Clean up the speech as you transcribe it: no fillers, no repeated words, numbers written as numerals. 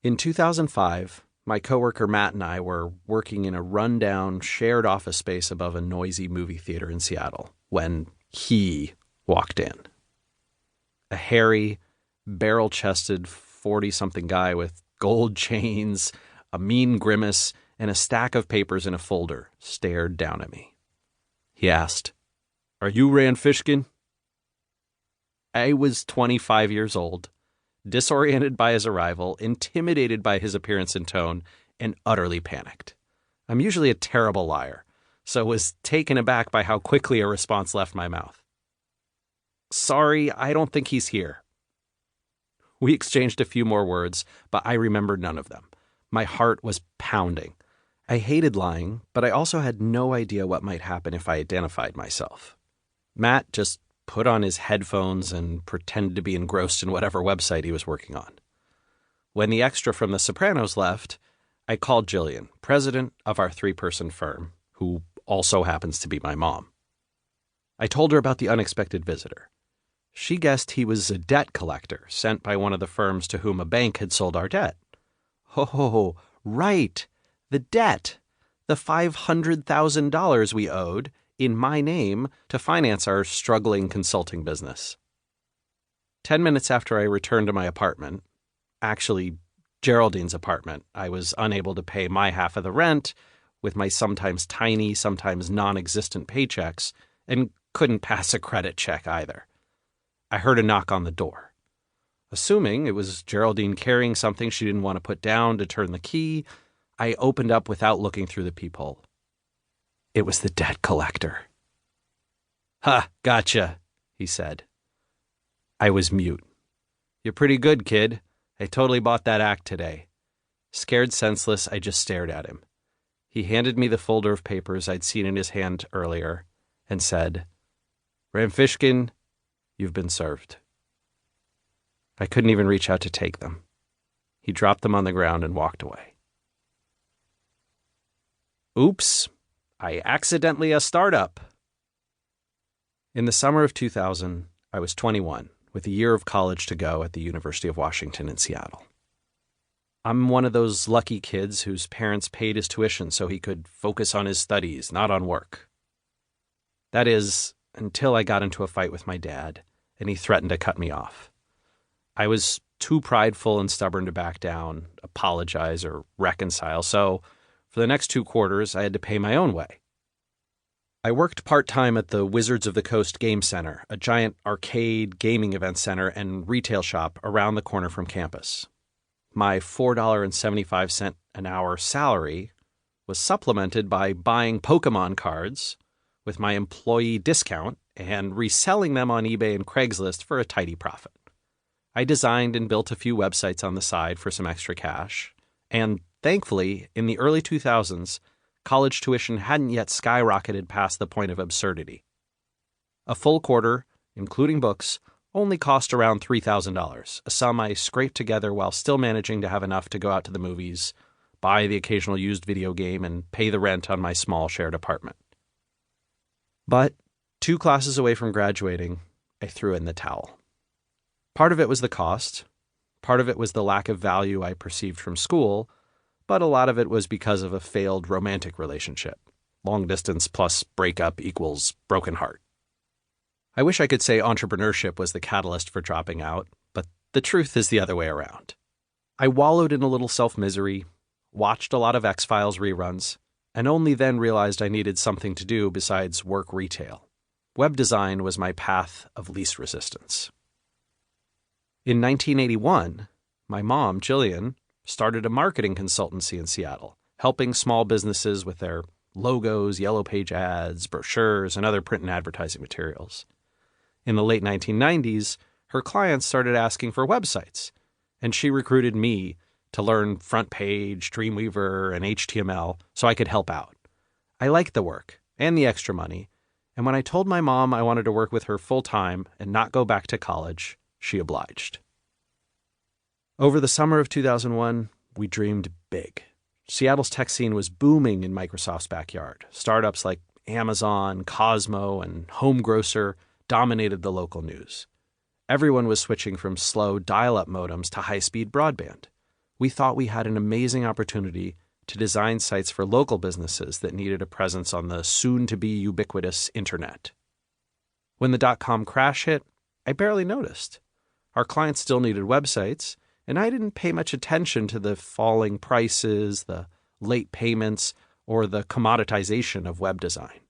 In 2005, my coworker Matt and I were working in a rundown shared office space above a noisy movie theater in Seattle when he walked in. A hairy, barrel-chested 40-something guy with gold chains, a mean grimace, and a stack of papers in a folder stared down at me. He asked, "Are you Rand Fishkin?" I was 25 years old, disoriented by his arrival, intimidated by his appearance and tone, and utterly panicked. I'm usually a terrible liar, so was taken aback by how quickly a response left my mouth. "Sorry, I don't think he's here." We exchanged a few more words, but I remembered none of them. My heart was pounding. I hated lying, but I also had no idea what might happen if I identified myself. Matt just put on his headphones and pretended to be engrossed in whatever website he was working on. When the extra from The Sopranos left, I called Jillian, president of our 3-person firm, who also happens to be my mom. I told her about the unexpected visitor. She guessed he was a debt collector sent by one of the firms to whom a bank had sold our debt. Oh, right, the debt, the $500,000 we owed in my name to finance our struggling consulting business. 10 minutes after I returned to my apartment, actually Geraldine's apartment, I was unable to pay my half of the rent with my sometimes tiny, sometimes non-existent paychecks, and couldn't pass a credit check either. I heard a knock on the door. Assuming it was Geraldine carrying something she didn't want to put down to turn the key, I opened up without looking through the peephole. It was the debt collector. "Ha, gotcha," he said. I was mute. "You're pretty good, kid. I totally bought that act today." Scared senseless, I just stared at him. He handed me the folder of papers I'd seen in his hand earlier and said, "Rand Fishkin, you've been served." I couldn't even reach out to take them. He dropped them on the ground and walked away. Oops, I accidentally a startup. In the summer of 2000, I was 21, with a year of college to go at the University of Washington in Seattle. I'm one of those lucky kids whose parents paid his tuition so he could focus on his studies, not on work. That is, until I got into a fight with my dad, and he threatened to cut me off. I was too prideful and stubborn to back down, apologize, or reconcile, so for the next 2 quarters, I had to pay my own way. I worked part-time at the Wizards of the Coast Game Center, a giant arcade gaming event center and retail shop around the corner from campus. My $4.75 an hour salary was supplemented by buying Pokemon cards with my employee discount and reselling them on eBay and Craigslist for a tidy profit. I designed and built a few websites on the side for some extra cash, and thankfully, in the early 2000s, college tuition hadn't yet skyrocketed past the point of absurdity. A full quarter, including books, only cost around $3,000, a sum I scraped together while still managing to have enough to go out to the movies, buy the occasional used video game, and pay the rent on my small shared apartment. But 2 classes away from graduating, I threw in the towel. Part of it was the cost, part of it was the lack of value I perceived from school, but a lot of it was because of a failed romantic relationship. Long distance plus breakup equals broken heart. I wish I could say entrepreneurship was the catalyst for dropping out, but the truth is the other way around. I wallowed in a little self-misery, watched a lot of X-Files reruns, and only then realized I needed something to do besides work retail. Web design was my path of least resistance. In 1981, my mom, Jillian, started a marketing consultancy in Seattle, helping small businesses with their logos, yellow page ads, brochures, and other print and advertising materials. In the late 1990s, her clients started asking for websites, and she recruited me to learn front page, Dreamweaver, and HTML so I could help out. I liked the work and the extra money, and when I told my mom I wanted to work with her full-time and not go back to college, she obliged. Over the summer of 2001, we dreamed big. Seattle's tech scene was booming in Microsoft's backyard. Startups like Amazon, Cosmo, and Home Grocer dominated the local news. Everyone was switching from slow dial-up modems to high-speed broadband. we thought we had an amazing opportunity to design sites for local businesses that needed a presence on the soon-to-be ubiquitous internet. When the dot-com crash hit, I barely noticed. Our clients still needed websites, and I didn't pay much attention to the falling prices, the late payments, or the commoditization of web design.